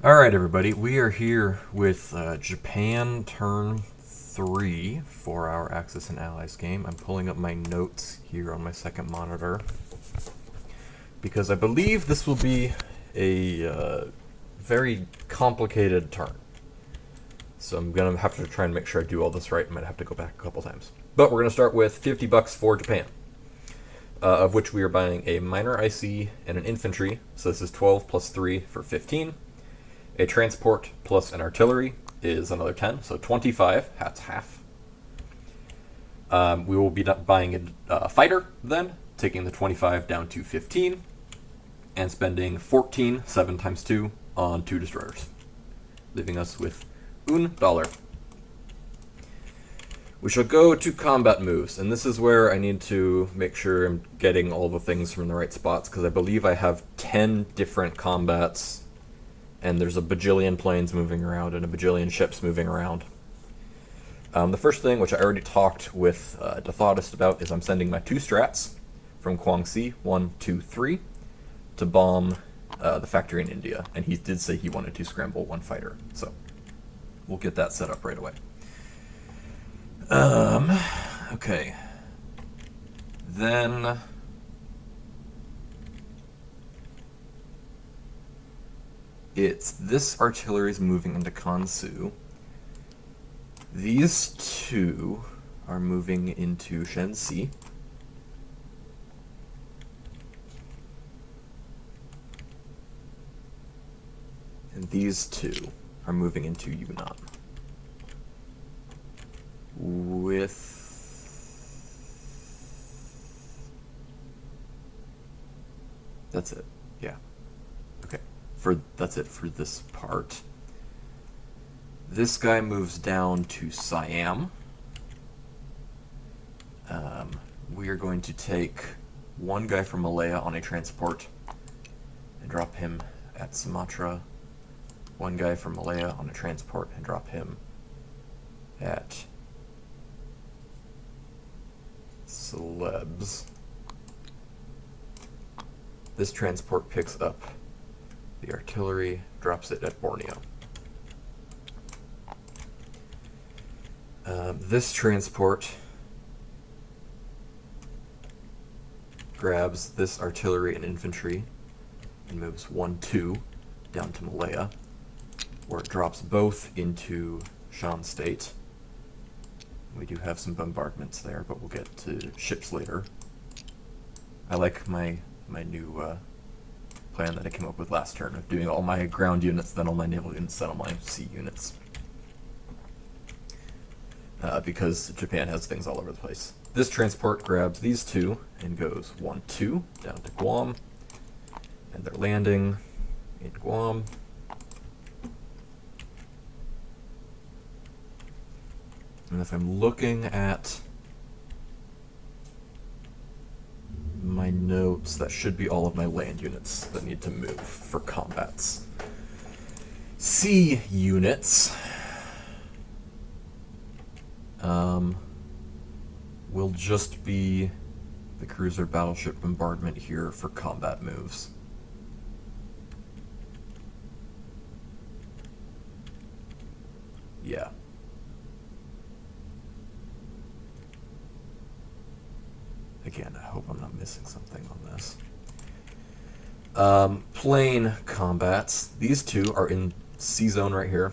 Alright, everybody, we are here with Japan turn 3 for our Axis and Allies game. I'm pulling up my notes here on my second monitor because I believe this will be a very complicated turn. So I'm going to have to try and make sure I do all this right. I might have to go back a couple times. But we're going to start with 50 bucks for Japan, of which we are buying a minor IC and an infantry. So this is 12 plus 3 for 15. A transport plus an artillery is another 10, so 25. That's half. We will be buying a fighter then, taking the 25 down to 15, and spending 14, 7 times 2, on 2 destroyers, leaving us with $1. We shall go to combat moves, and this is where I need to make sure I'm getting all the things from the right spots, because I believe I have 10 different combats, and there's a bajillion planes moving around and a bajillion ships moving around. The first thing, which I already talked with Dathodist about, is I'm sending my 2 strats from Guangxi, 1, 2, 3, to bomb the factory in India. And he did say he wanted to scramble 1 fighter, so we'll get that set up right away. Okay. Then it's this artillery is moving into Kansu. These 2 are moving into Shenxi. And these 2 are moving into Yunnan. That's it. Yeah. Okay. That's it for this part. This guy moves down to Siam. We are going to take 1 guy from Malaya on a transport and drop him at Sumatra. 1 guy from Malaya on a transport and drop him at Celebes. This transport picks up the artillery, drops it at Borneo. This transport grabs this artillery and infantry and moves 1, 2 down to Malaya, where it drops both into Shan State. We do have some bombardments there, but we'll get to ships later. I like my new plan that I came up with last turn of doing all my ground units, then all my naval units, then all my sea units. Because Japan has things all over the place. This transport grabs these 2 and goes 1, 2 down to Guam, and they're landing in Guam. And if I'm looking at my notes, that should be all of my land units that need to move for combats. Sea units will just be the cruiser battleship bombardment here for combat moves. Yeah. Again, I hope I'm not missing something on this. Plane combats. These 2 are in sea zone right here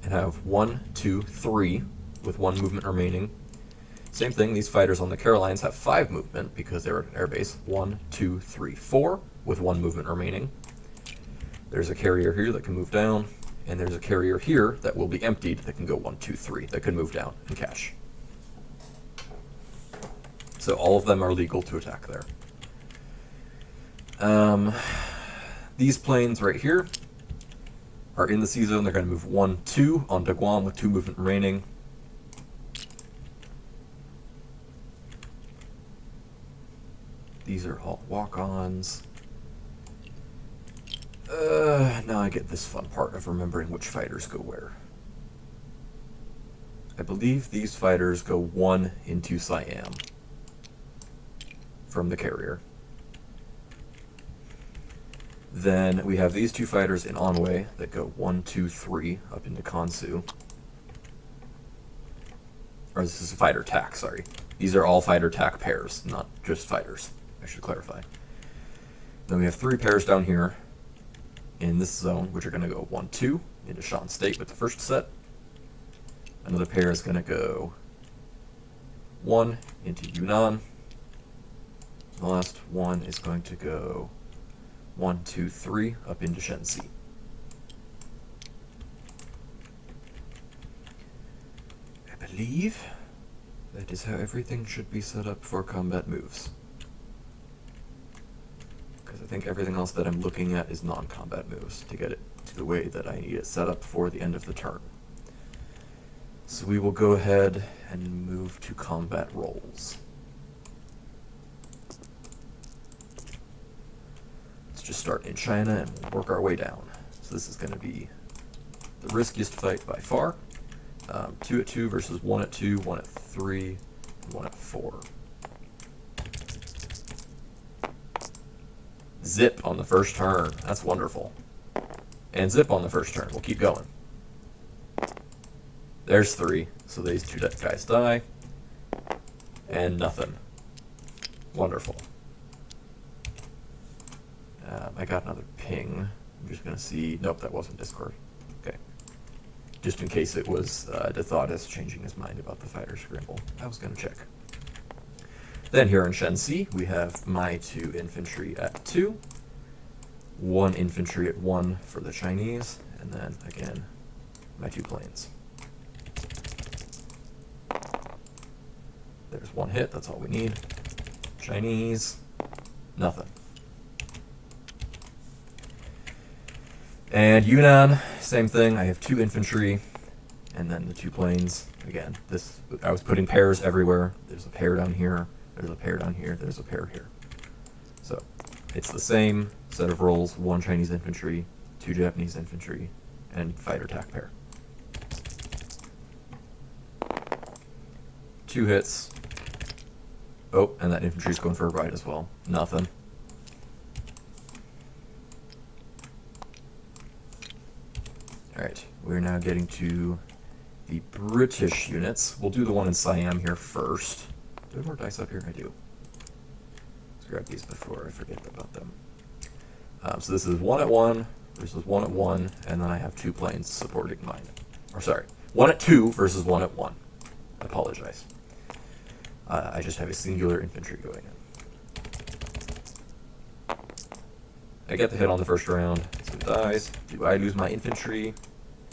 and have 1, 2, 3 with 1 movement remaining. Same thing, these fighters on the Carolines have 5 movement because they're at an airbase. 1, 2, 3, 4 with 1 movement remaining. There's a carrier here that can move down, and there's a carrier here that will be emptied that can go 1, 2, 3, that can move down and cash. So all of them are legal to attack there. These planes right here are in the sea zone. They're going to move 1, 2 onto Guam with 2 movement remaining. These are all walk-ons. Now I get this fun part of remembering which fighters go where. I believe these fighters go 1 into Siam from the carrier. Then we have these two fighters in Onway that go 1, 2, 3 up into Kansu. Or this is a fighter tack, sorry. These are all fighter tack pairs, not just fighters, I should clarify. Then we have 3 pairs down here in this zone, which are going to go 1, 2 into Shan State with the first set. Another pair is going to go 1 into Yunnan. The last one is going to go 1, 2, 3 up into Shenxi. I believe that is how everything should be set up for combat moves. Because I think everything else that I'm looking at is non-combat moves to get it to the way that I need it set up for the end of the turn. So we will go ahead and move to combat rolls. Let's just start in China and we'll work our way down. So this is going to be the riskiest fight by far. 2 at 2 versus 1 at 2, 1 at 3, and 1 at 4. Zip on the first turn. That's wonderful. And zip on the first turn. We'll keep going. There's 3. So these 2 guys die. And nothing. Wonderful. I got another ping. I'm just going to see. Nope, that wasn't Discord. Okay. Just in case it was Dethotis changing his mind about the fighter scramble. I was going to check. Then here in Shenxi, we have my 2 infantry at 2. 1 infantry at 1 for the Chinese. And then, again, my 2 planes. There's 1 hit, that's all we need. Chinese, nothing. And Yunnan, same thing. I have 2 infantry, and then the 2 planes. Again, this I was putting pairs everywhere. There's a pair down here, there's a pair down here, there's a pair here. So it's the same set of rolls, 1 Chinese infantry, 2 Japanese infantry, and fighter tack pair. 2 hits. Oh, and that infantry's going for a ride as well. Nothing. Alright, we're now getting to the British units. We'll do the one in Siam here first. Do I have more dice up here? I do. Let's grab these before I forget about them. So this is 1 at 1 versus 1 at 1, and then I have 2 planes supporting mine. Or sorry, 1 at 2 versus 1 at 1. I apologize. I just have a singular infantry going in. I get the hit on the first round, so it dies. Do I lose my infantry?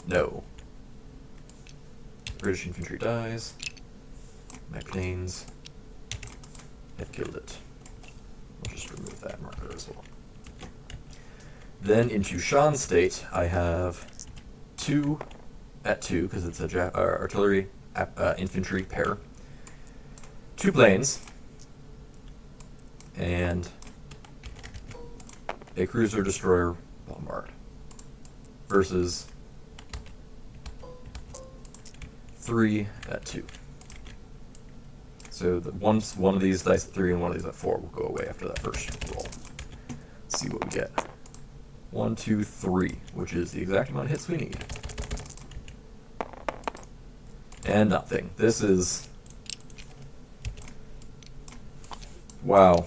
No. British infantry dies. My planes have killed it. I'll just remove that marker as well. Then into Shan State, I have 2 at 2, because it's a artillery infantry pair. 2 planes, and a cruiser-destroyer bombard, versus 3 at 2. So one of these dice at 3 and one of these at 4 will go away after that first roll. Let's see what we get. 1, 2, 3, which is the exact amount of hits we need. And nothing. This is... wow.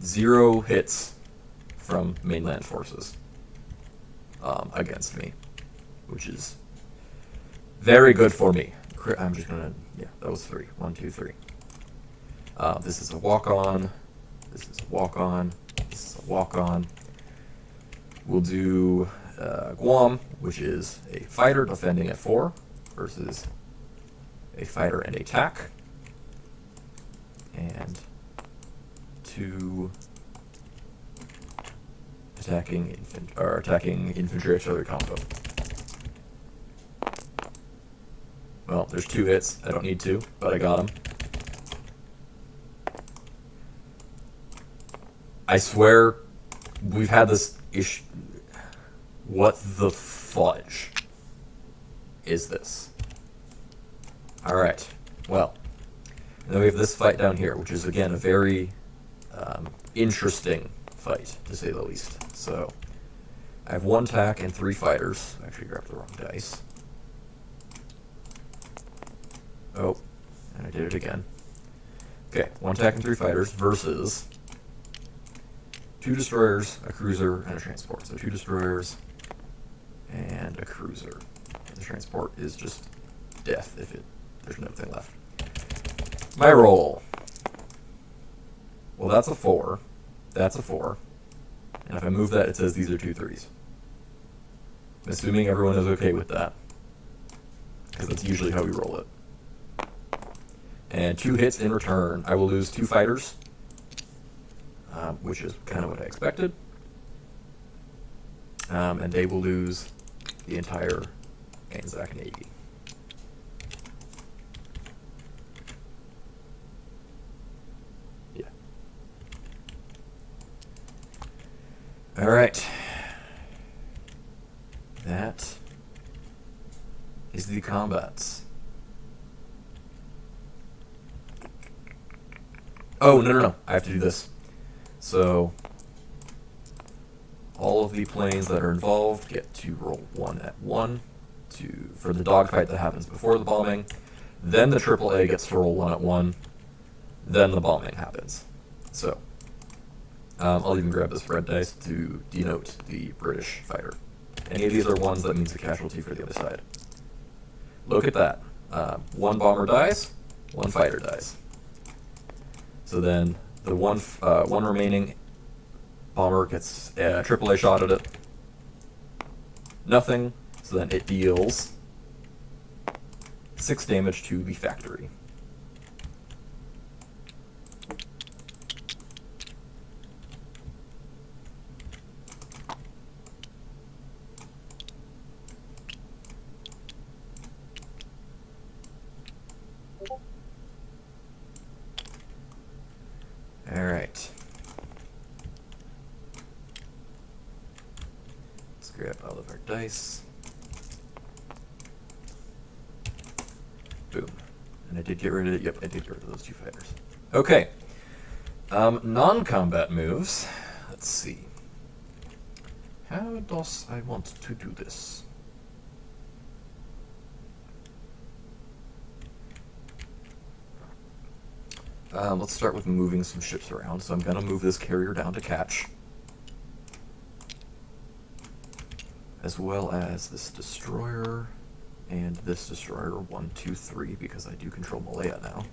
0 hits from mainland forces against me, which is very good for me. I'm just gonna, yeah, that was 3. 1, 2, 3. This is a walk-on. This is a walk-on. This is a walk-on. We'll do Guam, which is a fighter defending at 4 versus a fighter and a tack. And 2 attacking infantry artillery combo. Well, there's 2 hits. I don't need to, but I got them. I swear, we've had this issue. What the fudge is this? Alright, well. And then we have this fight down here, which is, again, a very interesting fight, to say the least. So I have 1 tack and 3 fighters. I actually grabbed the wrong dice. Oh, and I did it again. Okay, 1 tack and 3 fighters versus 2 destroyers, a cruiser, and a transport. So 2 destroyers and a cruiser. And the transport is just death if there's nothing left. My roll. Well, that's a 4. That's a 4. And if I move that, it says these are 2 3s. I'm assuming everyone is okay with that, because that's usually how we roll it. And 2 hits in return. I will lose 2 fighters, which is kind of what I expected. And they will lose the entire Anzac Navy. Yeah. All right. That is the combats. Oh, no. I have to do this. So, all of the planes that are involved get to roll 1 at 1 for the dogfight that happens before the bombing. Then the AAA gets to roll 1 at 1. Then the bombing happens. So, I'll even grab this red dice to denote the British fighter. Any of these are ones that means a casualty for the other side. Look at that. 1 bomber dies, 1 fighter dies. So then the one remaining bomber gets a AAA shot at it. Nothing. So then it deals 6 damage to the factory. Alright. Let's grab all of our dice. Boom. And I did get rid of it. Yep, I did get rid of those 2 fighters. Okay. Non-combat moves. Let's see. How does I want to do this? Let's start with moving some ships around. So I'm going to move this carrier down to catch, as well as this destroyer and this destroyer 1, 2, 3, because I do control Malaya now.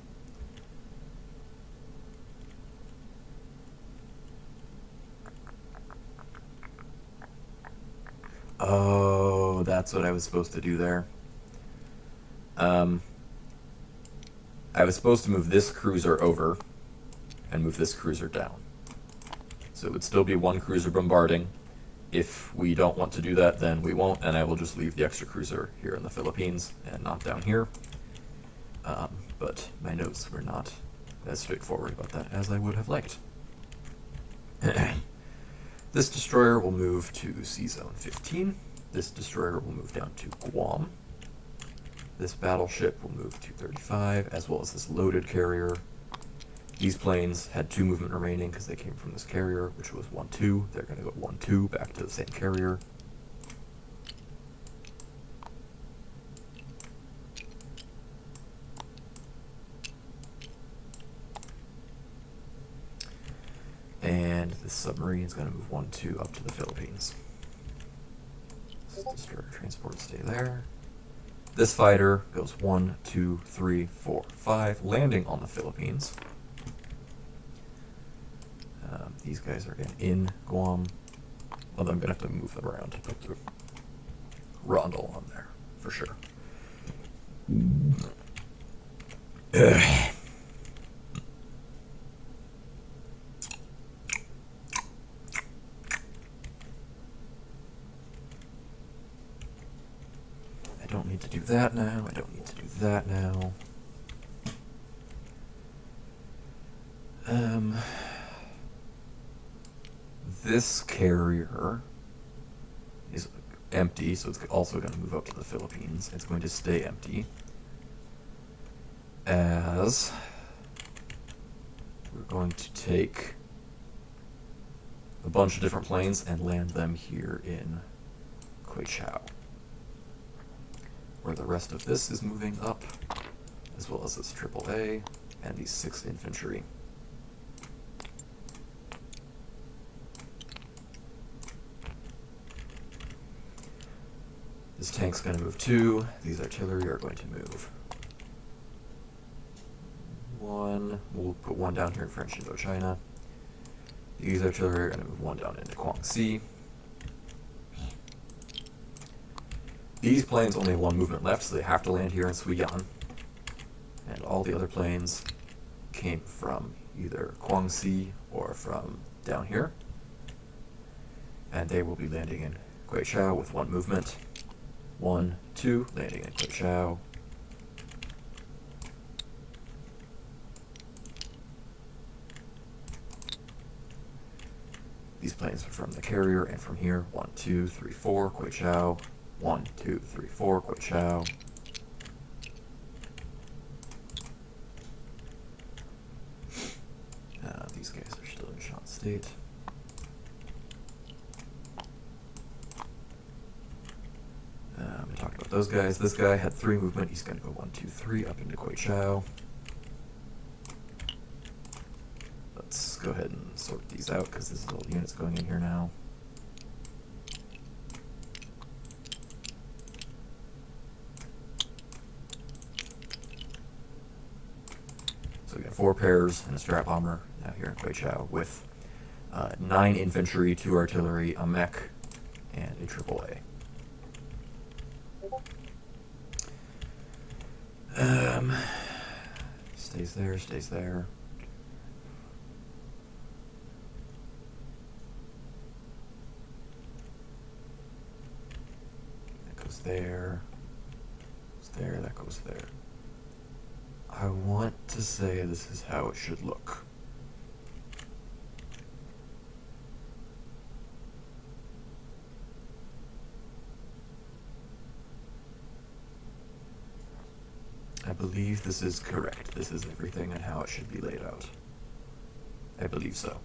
Oh, that's what I was supposed to do there. I was supposed to move this cruiser over and move this cruiser down. So it would still be 1 cruiser bombarding. If we don't want to do that, then we won't, and I will just leave the extra cruiser here in the Philippines and not down here. But my notes were not as straightforward about that as I would have liked. This destroyer will move to Sea Zone 15. This destroyer will move down to Guam. This battleship will move to 35, as well as this loaded carrier. These planes had 2 movement remaining because they came from this carrier, which was 1, 2. They're going to go 1, 2 back to the same carrier. And this submarine is going to move 1, 2 up to the Philippines. This destroyer transport stay there. This fighter goes 1, 2, 3, 4, 5, landing on the Philippines. These guys are again in Guam. Although I'm going to have to move them around to put the Rondel on there, for sure. I don't need to do that now. I don't need to do that now. This carrier is empty, so it's also going to move up to the Philippines. It's going to stay empty, as we're going to take a bunch of different planes and land them here in Quechao, where the rest of this is moving up, as well as this AAA and these 6th Infantry. This tank's going to move 2. These artillery are going to move 1. We'll put 1 down here in French Indochina. These artillery are going to move 1 down into Guangxi. These planes only have 1 movement left, so they have to land here in Suiyang. And all the other planes came from either Guangxi or from down here. And they will be landing in Guichao with 1 movement. 1, 2, landing in Guichao. These planes are from the carrier and from here. 1, 2, 3, 4, Guichao. 1, 2, 3, 4, Guichao. These guys are still in Shan State. We talked about those guys. This guy had 3 movement. He's going to go 1, 2, 3 up into Guichao. Let's go ahead and sort these out because this is all the units going in here now. So we got 4 pairs and a strap bomber now here in Guichao with 9 infantry, 2 artillery, a mech, and a AAA. Stays there, stays there. That goes there. Goes there, that goes there. I want to say this is how it should look. I believe this is correct. This is everything and how it should be laid out. I believe so.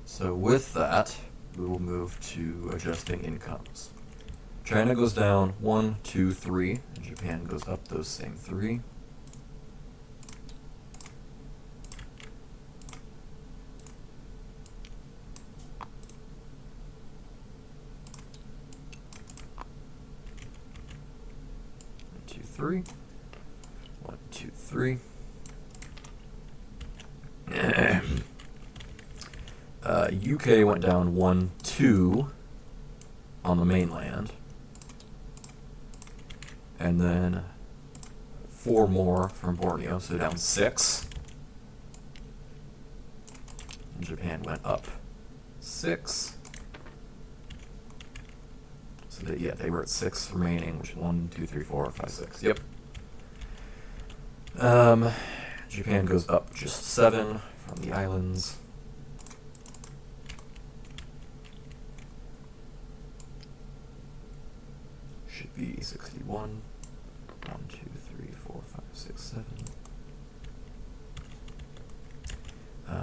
So with that, we will move to adjusting incomes. China goes down 1, 2, 3, and Japan goes up those same 3. Three. 1, 2, 3. UK went down 1, 2 on the mainland, and then 4 more from Borneo, so down 6. And Japan went up 6. So that, yeah, they were at 6 remaining, which is 1, 2, 3, 4, 5, 6. Yep. Japan goes up just 7 from the islands. Should be 61. 1, 2, 3, 4, 5, 6, 7.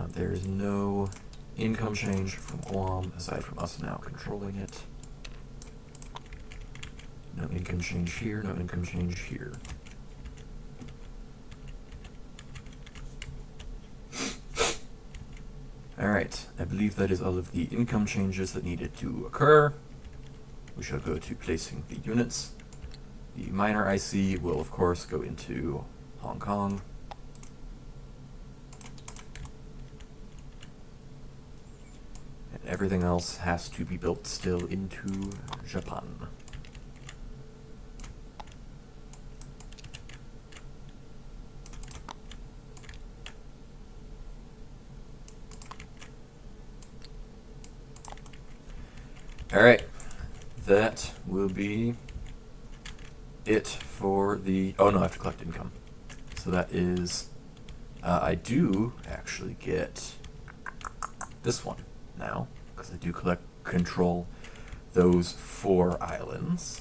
There is no income change from Guam, aside from us now controlling it. No income change here, no income change here. Alright, I believe that is all of the income changes that needed to occur. We shall go to placing the units. The minor IC will, of course, go into Hong Kong. And everything else has to be built still into Japan. Alright, that will be it for the... Oh no, I have to collect income. So that is... I do actually get this one now, because I do control those 4 islands,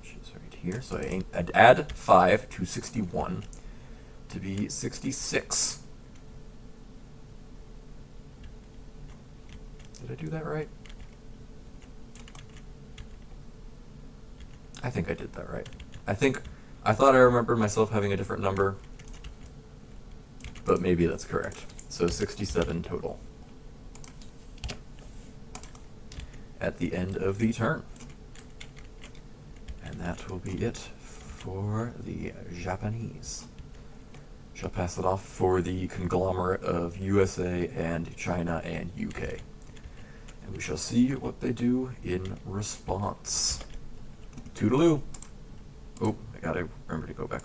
which is right here. So I'd add 5 to 61 to be 66. Did I do that right? I think I did that right. I thought I remembered myself having a different number, but maybe that's correct. So 67 total at the end of the turn. And that will be it for the Japanese. Shall pass it off for the conglomerate of USA and China and UK. And we shall see what they do in response. Toodaloo! Oh, I gotta remember to go back.